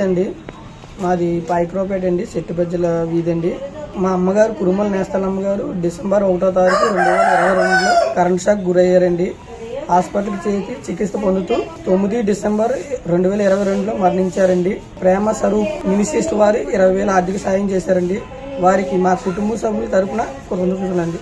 నమస్తే అండి. మాది పాయిక్రోపేట అండి, సెట్టుబజ్జల వీధి అండి. మా అమ్మగారు కురుమల నేస్తాలమ్మ గారు డిసెంబర్ 1వ తారీఖు 2022లో కరెంట్ షాక్ గురయ్యారండి. హాస్పిటల్కి చేసి చికిత్స పొందుతూ 9 డిసెంబర్ 2022లో మరణించారండి. ప్రేమ స్వరూప్ మినిసిస్ట్ వారు 20,000 ఆర్థిక సాయం చేశారండి. వారికి మా కుటుంబ సభ్యుల తరపున కృతజ్ఞతలండి.